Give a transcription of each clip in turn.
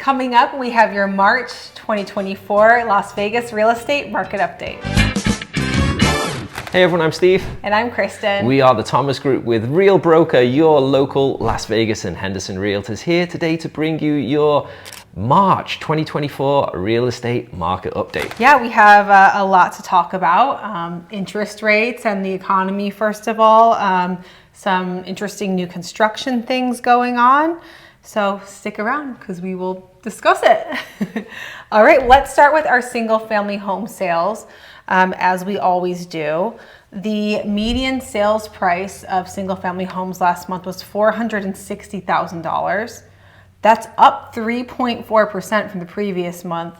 Coming up, we have your March 2024 Las Vegas real estate market update. Hey everyone, I'm Steve. And I'm Kristen. We are the Thomas Group with Real Broker, your local Las Vegas and Henderson Realtors, here today to bring you your March 2024 real estate market update. Yeah, we have a lot to talk about. Interest rates and the economy, first of all. Some interesting new construction things going on. So stick around because we will discuss it. All right, let's start with our single family home sales. As we always do. The median sales price of single family homes last month was $460,000. That's up 3.4% from the previous month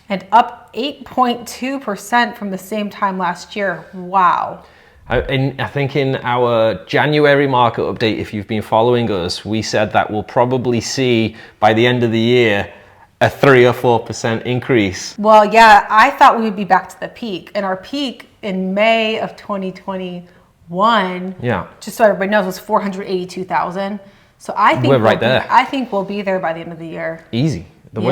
and up 8.2% from the same time last year. Wow. I think in our January market update, if you've been following us, we said that we'll probably see by the end of the year a 3 or 4% increase. Well, yeah, I thought we would be back to the peak, and our peak in May of 2021, just so everybody knows, was 482,000. So I think we're right there. I think we'll be there by the end of the year. Easy. The way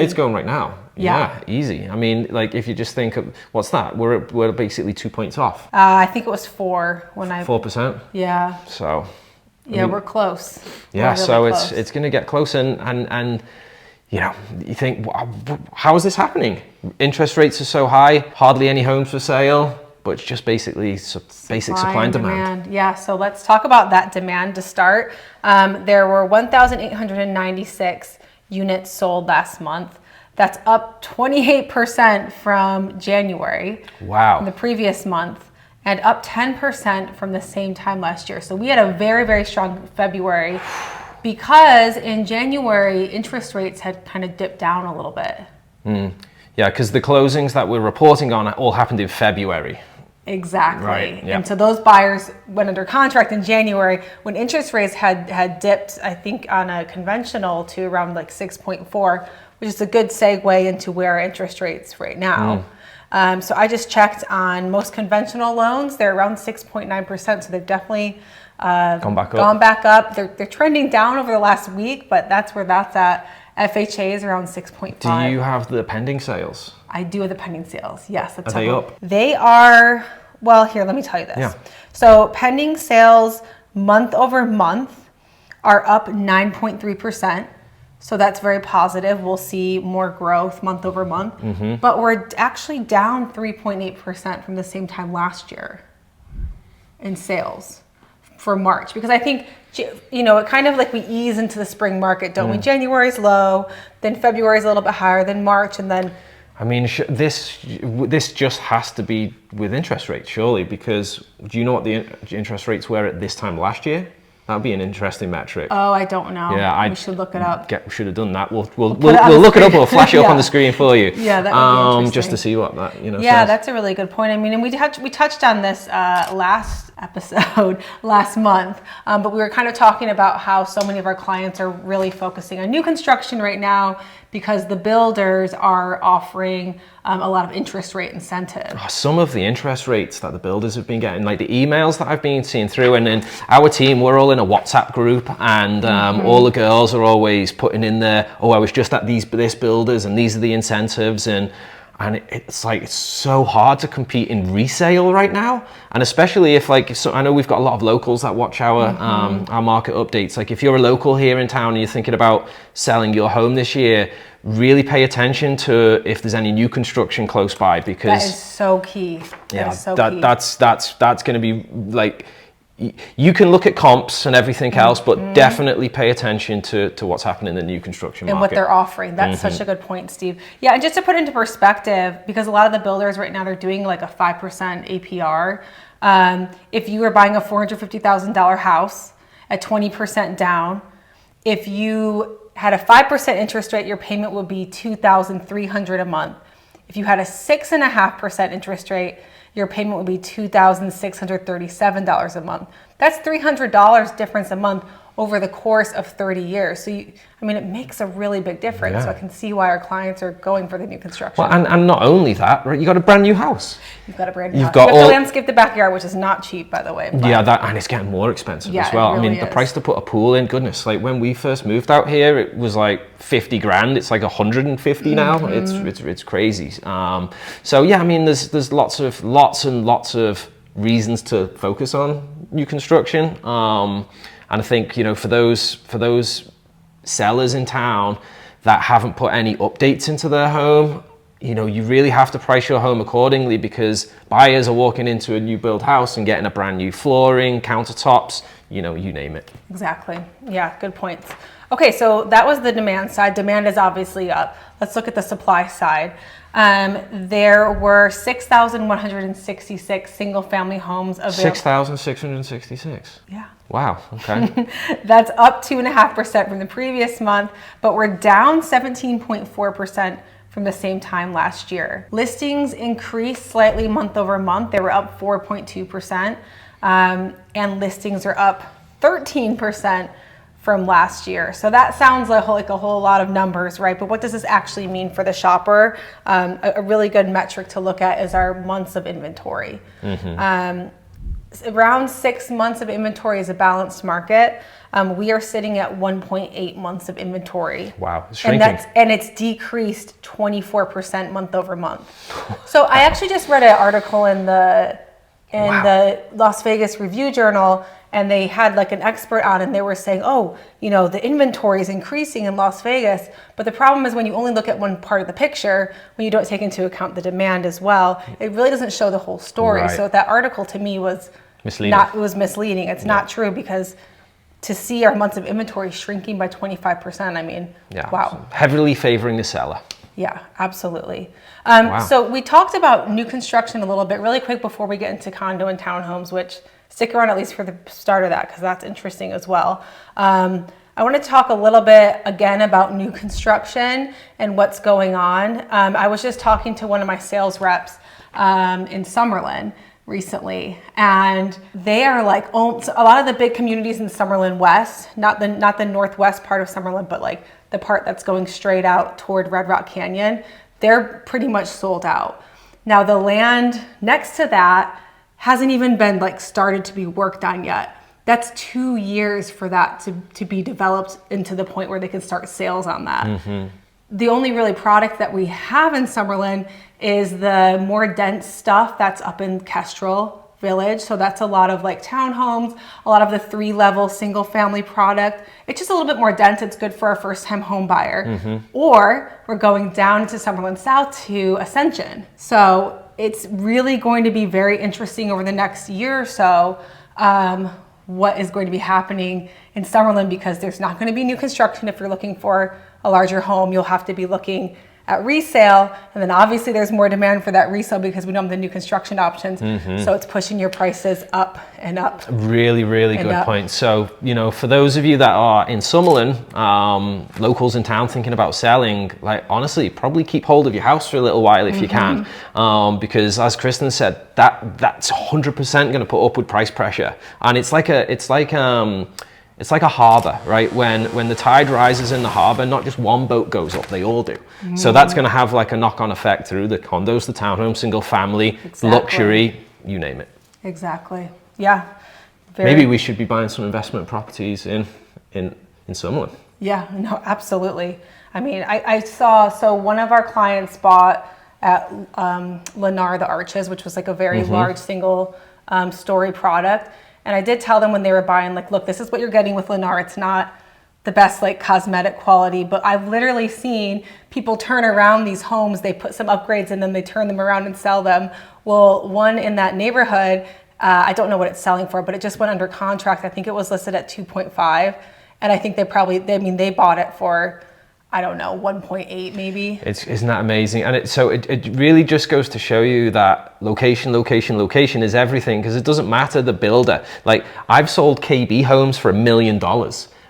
it's going right now. Yeah, easy. I mean, like if you just think of what's that? We're basically 2 points off. I think it was 4 when I 4%. Yeah. So. Yeah, we're close. Yeah, really so close. it's going to get close and. You know, you think, how is this happening? Interest rates are so high, hardly any homes for sale, but it's just basically basic supply and demand. Yeah, so let's talk about that demand to start. There were 1,896 units sold last month. That's up 28% from January. Wow. From the previous month, and up 10% from the same time last year. So we had a very, very strong February. Because in January, interest rates had kind of dipped down a little bit. Yeah, because the closings that we're reporting on all happened in February. Exactly. Right. Yeah. And so those buyers went under contract in January when interest rates had dipped, I think, on a conventional to around like 6.4, which is a good segue into where our interest rates right now. So I just checked on most conventional loans. They're around 6.9%. So they've definitely gone back up. They're trending down over the last week, but that's where that's at. FHA is around 6.5. Do you have the pending sales? I do have the pending sales. Yes. Are they up? They are. Well, here, let me tell you this. Yeah. So pending sales month over month are up 9.3%. So that's very positive. We'll see more growth month over month, but we're actually down 3.8% from the same time last year in sales for March, because I think, you know, it kind of like we ease into the spring market, don't we? January's low, then February's a little bit higher than March, and then. I mean, this just has to be with interest rates, surely, because do you know what the interest rates were at this time last year? That'd be an interesting metric. Oh, I don't know. Yeah, we should look it up. We should have done that. We'll look it up. We'll flash it up on the screen for you. Yeah, that would be interesting. Just to see what that says. That's a really good point. I mean, and we touched on this last episode last month, but we were kind of talking about how so many of our clients are really focusing on new construction right now because the builders are offering a lot of interest rate incentives. Some of the interest rates that the builders have been getting, like the emails that I've been seeing through, and then our team, we're all in a WhatsApp group, and all the girls are always putting in there, oh, I was just at this builders, and these are the incentives, and it's like it's so hard to compete in resale right now, and especially if I know we've got a lot of locals that watch our market updates. Like if you're a local here in town and you're thinking about selling your home this year, really pay attention to if there's any new construction close by, because that is so key. That's going to be like. You can look at comps and everything else, but definitely pay attention to what's happening in the new construction market. And what they're offering. That's such a good point, Steve. Yeah, and just to put into perspective, because a lot of the builders right now, they're doing like a 5% APR. If you were buying a $450,000 house at 20% down, if you had a 5% interest rate, your payment would be $2,300 a month. If you had a 6.5% interest rate, your payment would be $2,637 a month. That's $300 difference a month, over the course of 30 years. So, it makes a really big difference. Yeah. So I can see why our clients are going for the new construction. Well, and not only that, right? You got a brand new house. You've got a brand new You've house. got You have all- to landscape the backyard, which is not cheap, by the way. But Yeah, and it's getting more expensive Yeah, as well. it really the is. price to put a pool in, goodness, like when we first moved out here, it was like 50 grand. It's like 150 now. It's crazy. So yeah, there's lots and lots of reasons to focus on new construction. And I think, for those sellers in town that haven't put any updates into their home, you really have to price your home accordingly, because buyers are walking into a new build house and getting a brand new flooring, countertops, you name it. Exactly. Yeah, good points. Okay, so that was the demand side. Demand is obviously up. Let's look at the supply side. There were 6,166 single family homes available. 6,666. Yeah. Wow, okay. That's up 2.5% from the previous month, but we're down 17.4% from the same time last year. Listings increased slightly month over month. They were up 4.2%, and listings are up 13% from last year. So that sounds like a whole lot of numbers, right? But what does this actually mean for the shopper? A really good metric to look at is our months of inventory. Around 6 months of inventory is a balanced market. We are sitting at 1.8 months of inventory. Wow, it's shrinking. And it's decreased 24% month over month. So I actually just read an article in the Las Vegas Review Journal, and they had like an expert on, and they were saying, the inventory is increasing in Las Vegas, but the problem is when you only look at one part of the picture, when you don't take into account the demand as well, it really doesn't show the whole story. Right. So that article to me was misleading. It's not true, because to see our months of inventory shrinking by 25%, wow. Heavily favoring the seller. Yeah, absolutely. Wow. So we talked about new construction a little bit really quick before we get into condo and townhomes, which stick around at least for the start of that, because that's interesting as well. I want to talk a little bit again about new construction and what's going on. I was just talking to one of my sales reps in Summerlin recently, and they are like, a lot of the big communities in Summerlin West, not the northwest part of Summerlin, but like the part that's going straight out toward Red Rock Canyon, they're pretty much sold out. Now the land next to that hasn't even been started to be worked on yet. That's 2 years for that to be developed into the point where they can start sales on that. The only really product that we have in Summerlin is the more dense stuff that's up in Kestrel Village. So that's a lot of townhomes, a lot of the 3-level single family product. It's just a little bit more dense. It's good for our first time home buyer. Or we're going down to Summerlin South to Ascension. So it's really going to be very interesting over the next year or so what is going to be happening in Summerlin, because there's not going to be new construction. If you're looking for a larger home, you'll have to be looking at resale, and then obviously there's more demand for that resale because we don't have the new construction options. So it's pushing your prices up and up. Really, really good point. So, for those of you that are in Summerlin, locals in town thinking about selling, honestly, probably keep hold of your house for a little while if you can, because as Kristen said, that's 100% going to put upward price pressure, and it's like a harbor, right? When the tide rises in the harbor, not just one boat goes up, they all do. So that's going to have a knock-on effect through the condos, the townhomes, single family, luxury, you name it. Exactly. Yeah. Maybe we should be buying some investment properties in Summerlin. Yeah, no, absolutely. I saw, so one of our clients bought at Lennar the Arches, which was a very large single story product. And I did tell them when they were buying, look, this is what you're getting with Lennar. It's not the best cosmetic quality, but I've literally seen people turn around these homes. They put some upgrades in them, they turn them around and sell them. Well, one in that neighborhood, I don't know what it's selling for, but it just went under contract. I think it was listed at 2.5. And I think they bought it for, I don't know, 1.8 maybe. Isn't that amazing? And it really just goes to show you that location is everything, because it doesn't matter the builder. I've sold KB homes for $1 million.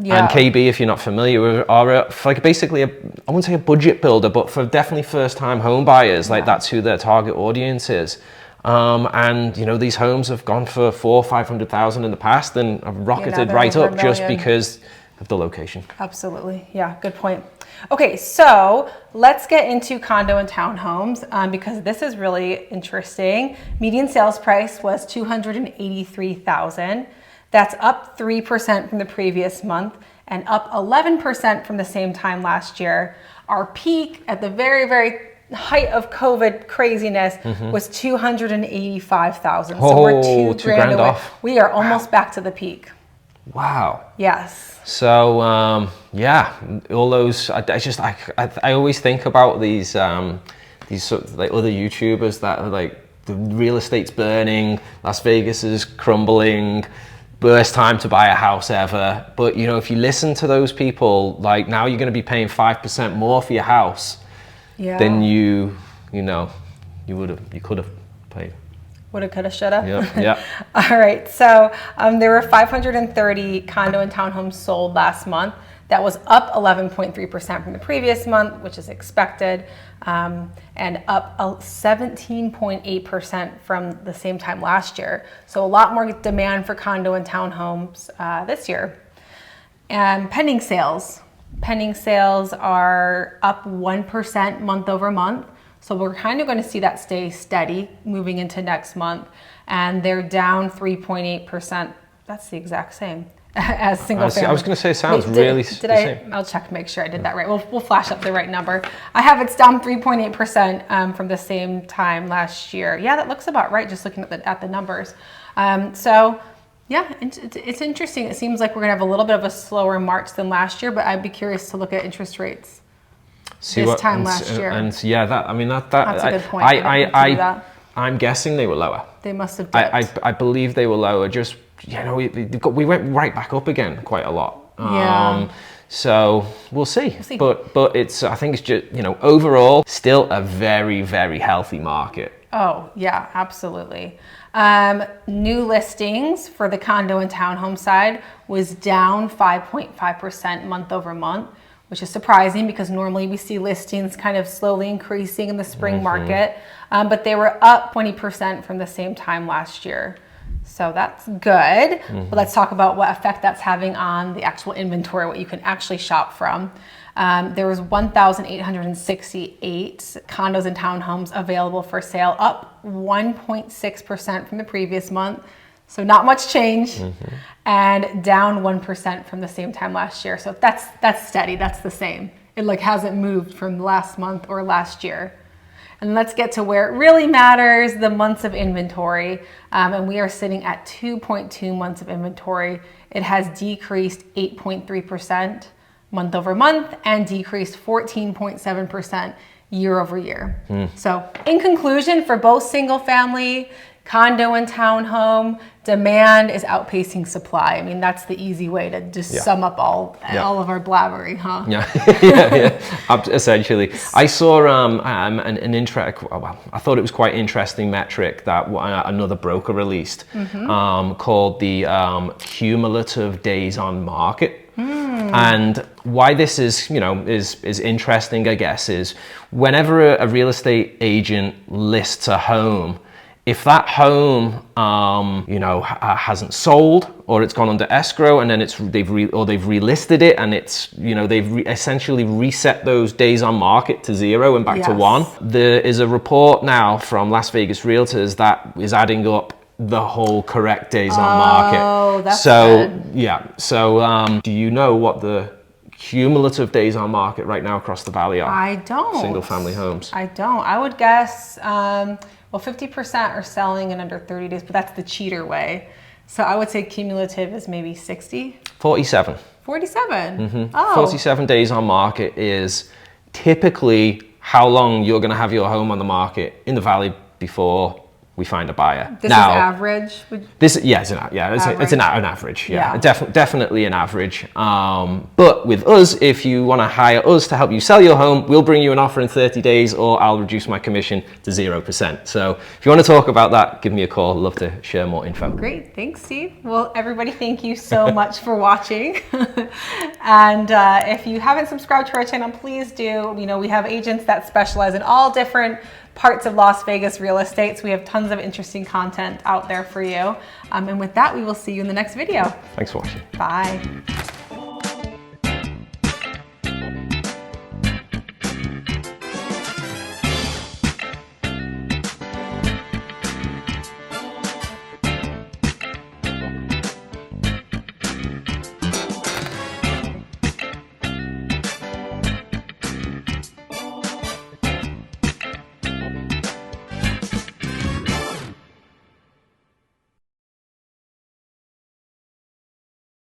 Yeah. And KB, if you're not familiar, are basically I wouldn't say a budget builder, but for definitely first time home buyers, that's who their target audience is. And you know, these homes have gone for 400,000 or 500,000 in the past and have rocketed right up just because of the location. Absolutely. Yeah, good point. Okay, so let's get into condo and townhomes because this is really interesting. Median sales price was $283,000. That's up 3% from the previous month and up 11% from the same time last year. Our peak at the very, very height of COVID craziness was $285,000. So we're $2 grand away. Off. We are almost back to the peak. Wow. Yes. So yeah, all those. I always think about these sort of like other YouTubers that are like, the real estate's burning, Las Vegas is crumbling, worst time to buy a house ever. But you know, if you listen to those people, like now you're going to be paying 5% more for your house than you could have paid. Woulda, coulda, shoulda. Yeah. All right. So there were 530 condo and townhomes sold last month. That was up 11.3% from the previous month, which is expected, and up 17.8% from the same time last year. So a lot more demand for condo and townhomes this year. And pending sales. Pending sales are up 1% month over month. So we're kind of going to see that stay steady moving into next month. And they're down 3.8%. That's the exact same as single family. I was going to say, it sounds really the same. I'll check to make sure I did that right. We'll flash up the right number. I have it's down 3.8% from the same time last year. Yeah, that looks about right, just looking at the numbers. So yeah, it's interesting. It seems like we're going to have a little bit of a slower March than last year, but I'd be curious to look at interest rates. Last year. And yeah, that's a good point. I'm guessing they were lower. They must have dipped. I believe they were lower. Just, you know, we went right back up again quite a lot. Yeah. So we'll see. But I think it's just, you know, overall still a very, very healthy market. Oh yeah, absolutely. New listings for the condo and townhome side was down 5.5% month over month, which is surprising because normally we see listings kind of slowly increasing in the spring market, but they were up 20% from the same time last year. So that's good. But let's talk about what effect that's having on the actual inventory, what you can actually shop from. There was 1,868 condos and townhomes available for sale, up 1.6% from the previous month. So not much change, and down 1% from the same time last year. So that's steady, that's the same. It like hasn't moved from last month or last year. And let's get to where it really matters, the months of inventory. And we are sitting at 2.2 months of inventory. It has decreased 8.3% month over month and decreased 14.7% year over year. So in conclusion, for both single family, condo and townhome, demand is outpacing supply. I mean, that's the easy way to just sum up all of our blabbering, huh? Yeah, essentially. I saw I thought it was quite interesting metric that another broker released called the cumulative days on market. And why this is, you know, is interesting, I guess, is whenever a real estate agent lists a home, if that home, you know, hasn't sold or it's gone under escrow and then they've relisted it and it's, you know, they've essentially reset those days on market to 0 and back to 1. There is a report now from Las Vegas Realtors that is adding up the whole correct days on market. Oh, that's good. Yeah. So do you know what the cumulative days on market right now across the valley are? I don't. Single family homes. I don't. I would guess, well, 50% are selling in under 30 days, but that's the cheater way. So I would say cumulative is maybe 60? 47. 47? Oh. 47 days on market is typically how long you're going to have your home on the market in the valley before we find a buyer. This now, is average? It's an average. Yeah. Definitely an average. But with us, if you want to hire us to help you sell your home, we'll bring you an offer in 30 days or I'll reduce my commission to 0%. So if you want to talk about that, give me a call. I'd love to share more info. Great. Thanks, Steve. Well, everybody, thank you so much for watching. And if you haven't subscribed to our channel, please do. You know, we have agents that specialize in all different parts of Las Vegas real estate. So we have tons of interesting content out there for you. And with that, we will see you in the next video. Thanks for watching. Bye.